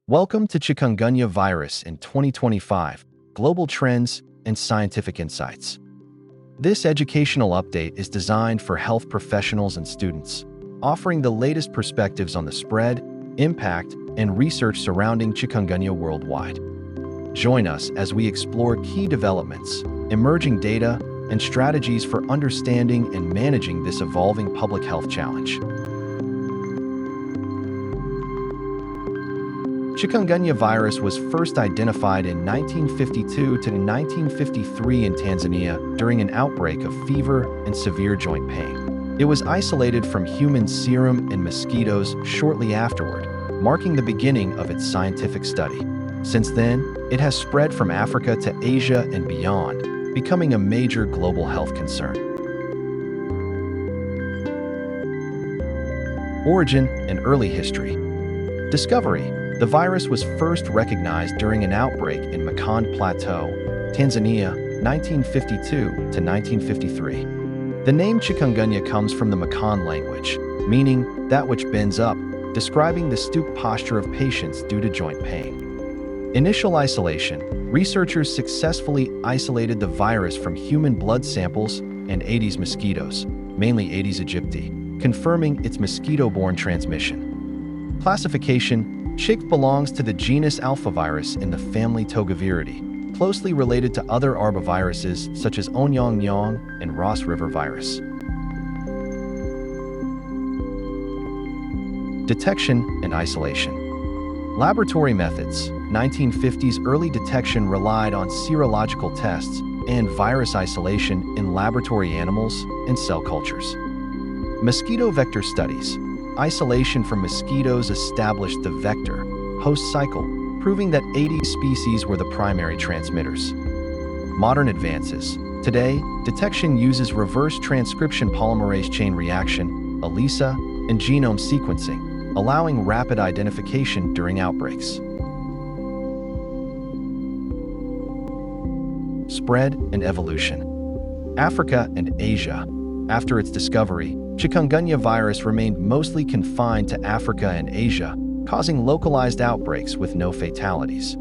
Welcome to Chikungunya Virus in 2025, Global Trends and Scientific Insights. This educational update is designed for health professionals and students, offering the latest perspectives on the spread, impact, and research surrounding chikungunya worldwide. Join us as we explore key developments, emerging data, and strategies for understanding and managing this evolving public health challenge. Chikungunya virus was first identified in 1952 to 1953 in Tanzania during an outbreak of fever and severe joint pain. It was isolated from human serum and mosquitoes shortly afterward, marking the beginning of its scientific study. Since then, it has spread from Africa to Asia and beyond, becoming a major global health concern. Origin and early history. Discovery. The virus was first recognized during an outbreak in Makonde Plateau, Tanzania, 1952 to 1953. The name chikungunya comes from the Makonde language, meaning that which bends up, describing the stooped posture of patients due to joint pain. Initial isolation. Researchers successfully isolated the virus from human blood samples and Aedes mosquitoes, mainly Aedes aegypti, confirming its mosquito-borne transmission. Classification. Chick belongs to the genus Alphavirus in the family Togaviridae, closely related to other arboviruses such as Onyong and Ross River virus. Detection and isolation. Laboratory methods. 1950s early detection relied on serological tests and virus isolation in laboratory animals and cell cultures. Mosquito vector studies. Isolation from mosquitoes established the vector-host cycle, proving that Aedes species were the primary transmitters. Modern advances. Today, detection uses reverse transcription polymerase chain reaction, ELISA, and genome sequencing, allowing rapid identification during outbreaks. Spread and evolution. Africa and Asia. After its discovery, chikungunya virus remained mostly confined to Africa and Asia, causing localized outbreaks with no fatalities.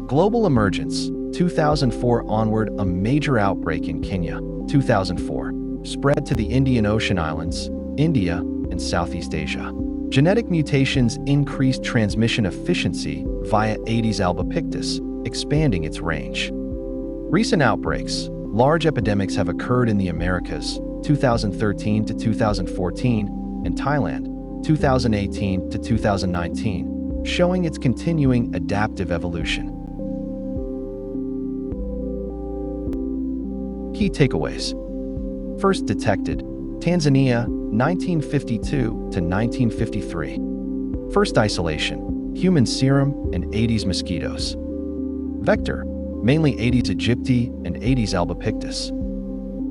Global emergence. 2004 onward, a major outbreak in Kenya, 2004, spread to the Indian Ocean islands, India, and Southeast Asia. Genetic mutations increased transmission efficiency via Aedes albopictus, expanding its range. Recent outbreaks. Large epidemics have occurred in the Americas, 2013 to 2014, and Thailand, 2018 to 2019, showing its continuing adaptive evolution. Key takeaways. First detected, Tanzania, 1952 to 1953. First isolation, human serum and Aedes mosquitoes. Vector, mainly Aedes aegypti and Aedes albopictus.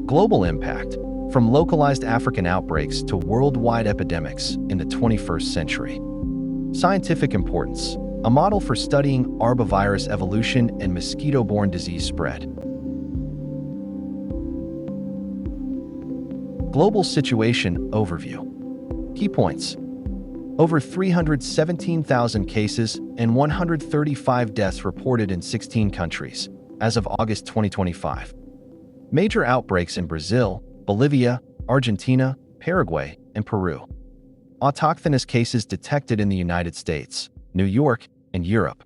Global impact, from localized African outbreaks to worldwide epidemics in the 21st century. Scientific importance, a model for studying arbovirus evolution and mosquito-borne disease spread. Global situation overview. Key points. Over 317,000 cases and 135 deaths reported in 16 countries as of August 2025. Major outbreaks in Brazil, Bolivia, Argentina, Paraguay, and Peru. Autochthonous cases detected in the United States, New York, and Europe.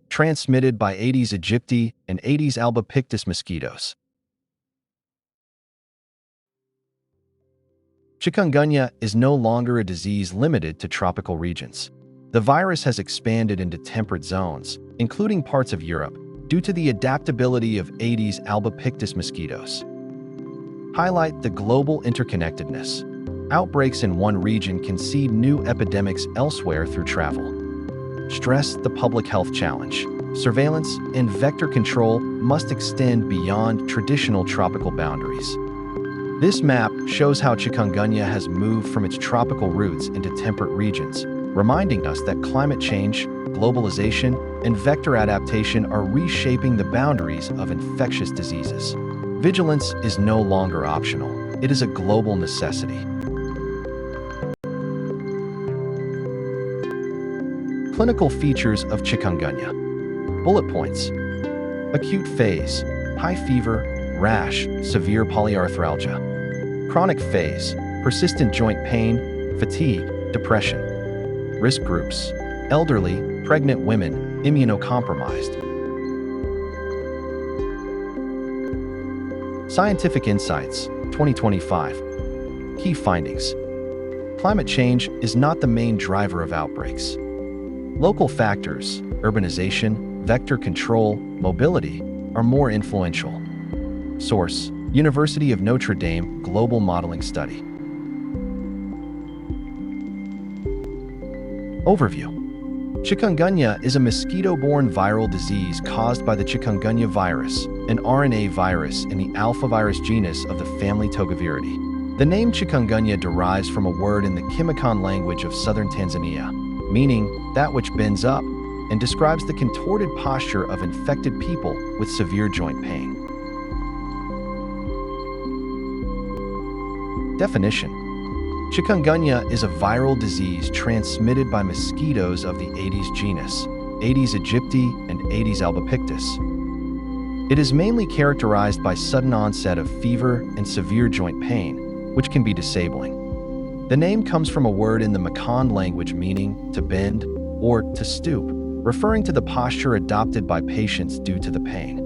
Transmitted by Aedes aegypti and Aedes albopictus mosquitoes. Chikungunya is no longer a disease limited to tropical regions. The virus has expanded into temperate zones, including parts of Europe, due to the adaptability of Aedes albopictus mosquitoes. Highlight the global interconnectedness. Outbreaks in one region can seed new epidemics elsewhere through travel. Stress the public health challenge. Surveillance and vector control must extend beyond traditional tropical boundaries. This map shows how chikungunya has moved from its tropical roots into temperate regions, reminding us that climate change, globalization, and vector adaptation are reshaping the boundaries of infectious diseases. Vigilance is no longer optional. It is a global necessity. Clinical features of chikungunya. Bullet points. Acute phase, high fever, rash, severe polyarthralgia. Chronic phase, persistent joint pain, fatigue, depression. Risk groups, elderly, pregnant women, immunocompromised. Scientific Insights, 2025. Key findings. Climate change is not the main driver of outbreaks. Local factors, urbanization, vector control, mobility, are more influential. Source: University of Notre Dame Global Modeling Study. Overview. Chikungunya is a mosquito-borne viral disease caused by the Chikungunya virus, an RNA virus in the Alphavirus genus of the family Togaviridae. The name chikungunya derives from a word in the Kimikon language of southern Tanzania, meaning that which bends up, and describes the contorted posture of infected people with severe joint pain. Definition. Chikungunya is a viral disease transmitted by mosquitoes of the Aedes genus, Aedes aegypti and Aedes albopictus. It is mainly characterized by sudden onset of fever and severe joint pain, which can be disabling. The name comes from a word in the Makonde language meaning to bend or to stoop, referring to the posture adopted by patients due to the pain.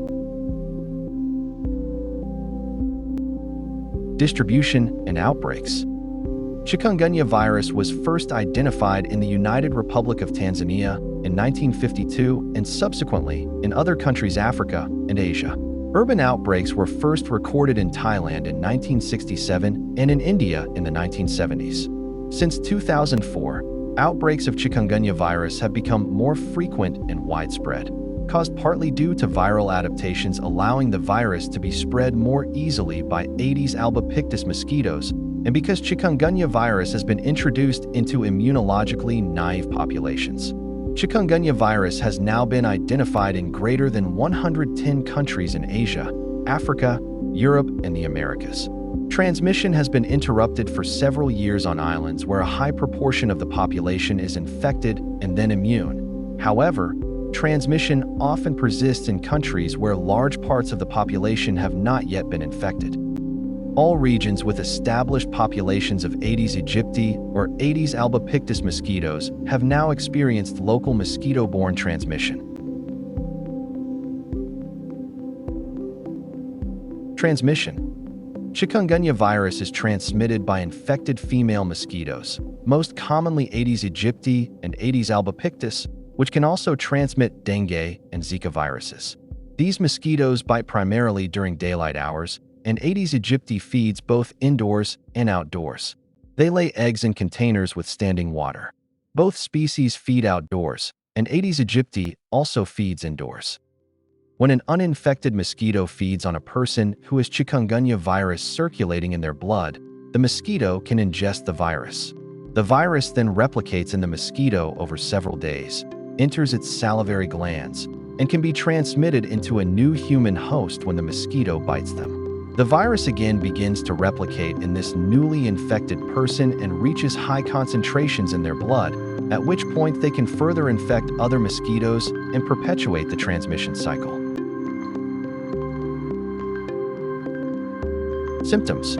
Distribution and outbreaks. Chikungunya virus was first identified in the United Republic of Tanzania in 1952 and subsequently in other countries Africa and Asia. Urban outbreaks were first recorded in Thailand in 1967 and in India in the 1970s. Since 2004, outbreaks of chikungunya virus have become more frequent and widespread, caused partly due to viral adaptations allowing the virus to be spread more easily by Aedes albopictus mosquitoes, and because chikungunya virus has been introduced into immunologically naive populations. Chikungunya virus has now been identified in greater than 110 countries in Asia, Africa, Europe, and the Americas. Transmission has been interrupted for several years on islands where a high proportion of the population is infected and then immune. However, transmission often persists in countries where large parts of the population have not yet been infected. All regions with established populations of Aedes aegypti or Aedes albopictus mosquitoes have now experienced local mosquito-borne transmission. Transmission. Chikungunya virus is transmitted by infected female mosquitoes, most commonly Aedes aegypti and Aedes albopictus, which can also transmit dengue and Zika viruses. These mosquitoes bite primarily during daylight hours, and Aedes aegypti feeds both indoors and outdoors. They lay eggs in containers with standing water. Both species feed outdoors, and Aedes aegypti also feeds indoors. When an uninfected mosquito feeds on a person who has chikungunya virus circulating in their blood, the mosquito can ingest the virus. The virus then replicates in the mosquito over several days, enters its salivary glands, and can be transmitted into a new human host when the mosquito bites them. The virus again begins to replicate in this newly infected person and reaches high concentrations in their blood, at which point they can further infect other mosquitoes and perpetuate the transmission cycle. Symptoms.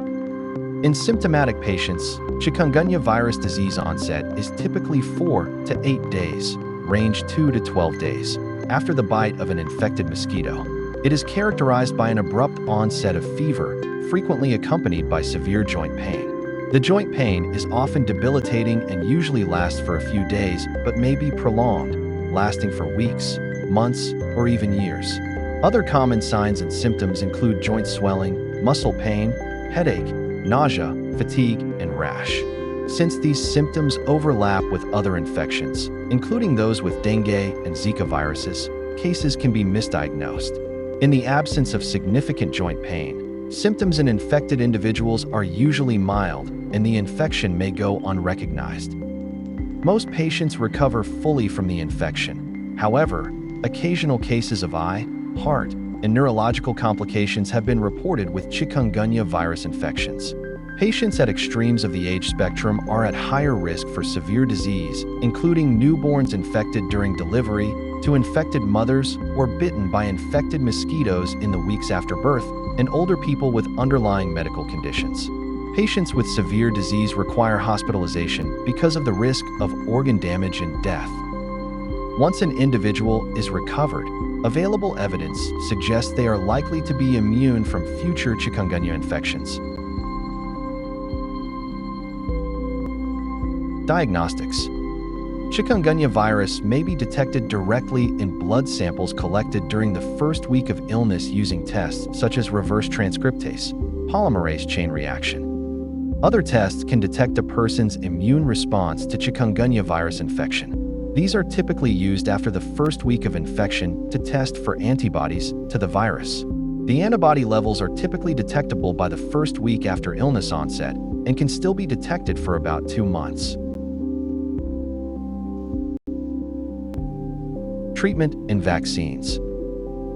In symptomatic patients, chikungunya virus disease onset is typically 4 to 8 days, range 2 to 12 days, after the bite of an infected mosquito. It is characterized by an abrupt onset of fever, frequently accompanied by severe joint pain. The joint pain is often debilitating and usually lasts for a few days, but may be prolonged, lasting for weeks, months, or even years. Other common signs and symptoms include joint swelling, muscle pain, headache, nausea, fatigue, and rash. Since these symptoms overlap with other infections, including those with dengue and Zika viruses, cases can be misdiagnosed. In the absence of significant joint pain, symptoms in infected individuals are usually mild, and the infection may go unrecognized. Most patients recover fully from the infection. However, occasional cases of eye, heart, and neurological complications have been reported with chikungunya virus infections. Patients at extremes of the age spectrum are at higher risk for severe disease, including newborns infected during delivery, to infected mothers or bitten by infected mosquitoes in the weeks after birth, and older people with underlying medical conditions. Patients with severe disease require hospitalization because of the risk of organ damage and death. Once an individual is recovered, available evidence suggests they are likely to be immune from future chikungunya infections. Diagnostics. Chikungunya virus may be detected directly in blood samples collected during the first week of illness using tests such as reverse transcriptase, polymerase chain reaction. Other tests can detect a person's immune response to chikungunya virus infection. These are typically used after the first week of infection to test for antibodies to the virus. The antibody levels are typically detectable by the first week after illness onset and can still be detected for about 2 months. Treatment and vaccines.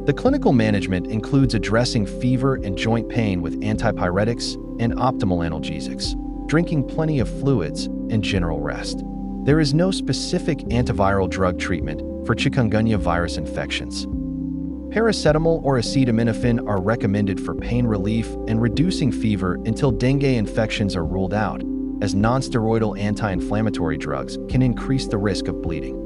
The clinical management includes addressing fever and joint pain with antipyretics and optimal analgesics, drinking plenty of fluids, and general rest. There is no specific antiviral drug treatment for chikungunya virus infections. Paracetamol or acetaminophen are recommended for pain relief and reducing fever until dengue infections are ruled out, as nonsteroidal anti-inflammatory drugs can increase the risk of bleeding.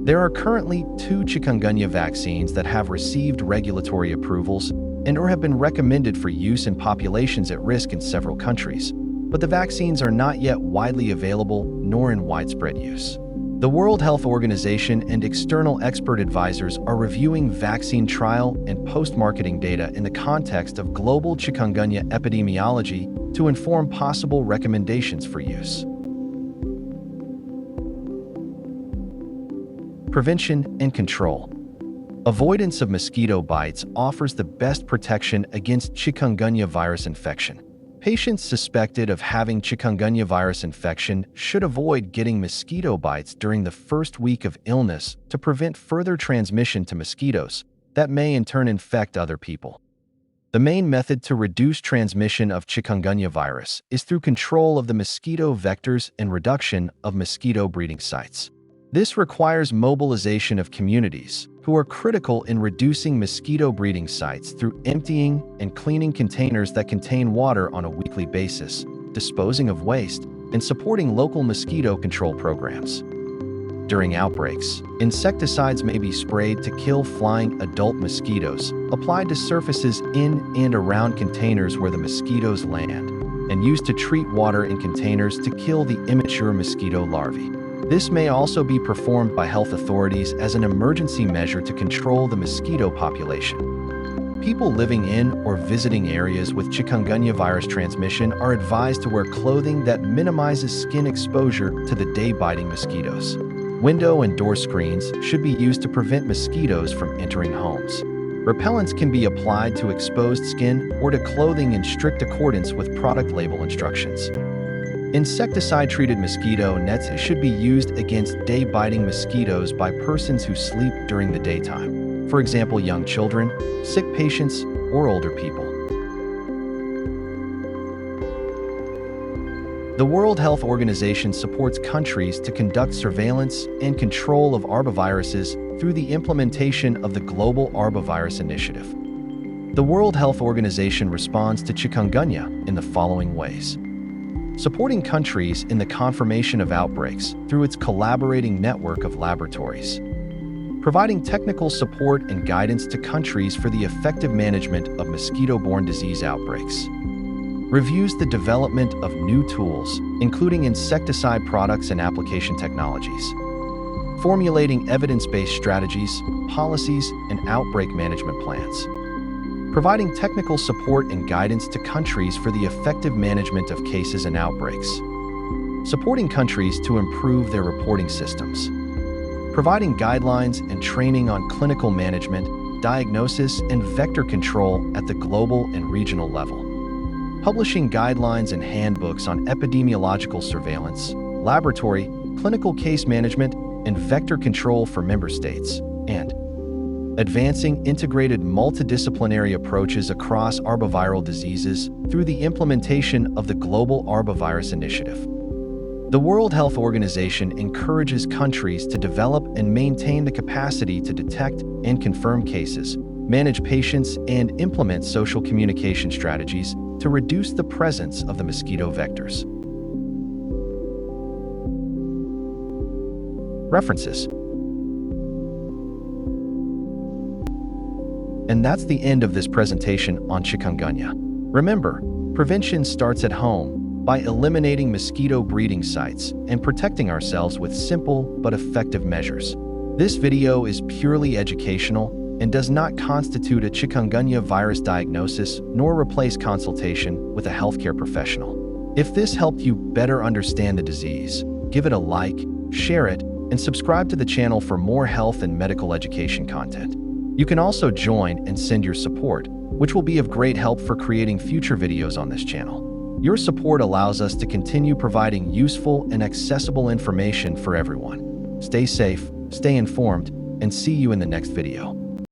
There are currently 2 chikungunya vaccines that have received regulatory approvals and or have been recommended for use in populations at risk in several countries, but the vaccines are not yet widely available nor in widespread use. The World Health Organization and external expert advisors are reviewing vaccine trial and post-marketing data in the context of global chikungunya epidemiology to inform possible recommendations for use. Prevention and control. Avoidance of mosquito bites offers the best protection against chikungunya virus infection. Patients suspected of having chikungunya virus infection should avoid getting mosquito bites during the first week of illness to prevent further transmission to mosquitoes that may in turn infect other people. The main method to reduce transmission of chikungunya virus is through control of the mosquito vectors and reduction of mosquito breeding sites. This requires mobilization of communities, who are critical in reducing mosquito breeding sites through emptying and cleaning containers that contain water on a weekly basis, disposing of waste, and supporting local mosquito control programs. During outbreaks, insecticides may be sprayed to kill flying adult mosquitoes, applied to surfaces in and around containers where the mosquitoes land, and used to treat water in containers to kill the immature mosquito larvae. This may also be performed by health authorities as an emergency measure to control the mosquito population. People living in or visiting areas with chikungunya virus transmission are advised to wear clothing that minimizes skin exposure to the day-biting mosquitoes. Window and door screens should be used to prevent mosquitoes from entering homes. Repellents can be applied to exposed skin or to clothing in strict accordance with product label instructions. Insecticide-treated mosquito nets should be used against day-biting mosquitoes by persons who sleep during the daytime, for example, young children, sick patients, or older people. The World Health Organization supports countries to conduct surveillance and control of arboviruses through the implementation of the Global Arbovirus Initiative. The World Health Organization responds to chikungunya in the following ways: supporting countries in the confirmation of outbreaks through its collaborating network of laboratories, providing technical support and guidance to countries for the effective management of mosquito-borne disease outbreaks, reviews the development of new tools, including insecticide products and application technologies, formulating evidence-based strategies, policies, and outbreak management plans, providing technical support and guidance to countries for the effective management of cases and outbreaks, supporting countries to improve their reporting systems, providing guidelines and training on clinical management, diagnosis, and vector control at the global and regional level, publishing guidelines and handbooks on epidemiological surveillance, laboratory, clinical case management, and vector control for member states, and advancing integrated multidisciplinary approaches across arboviral diseases through the implementation of the Global Arbovirus Initiative. The World Health Organization encourages countries to develop and maintain the capacity to detect and confirm cases, manage patients, and implement social communication strategies to reduce the presence of the mosquito vectors. References. And that's the end of this presentation on chikungunya. Remember, prevention starts at home by eliminating mosquito breeding sites and protecting ourselves with simple but effective measures. This video is purely educational and does not constitute a chikungunya virus diagnosis nor replace consultation with a healthcare professional. If this helped you better understand the disease, give it a like, share it, and subscribe to the channel for more health and medical education content. You can also join and send your support, which will be of great help for creating future videos on this channel. Your support allows us to continue providing useful and accessible information for everyone. Stay safe, stay informed, and see you in the next video.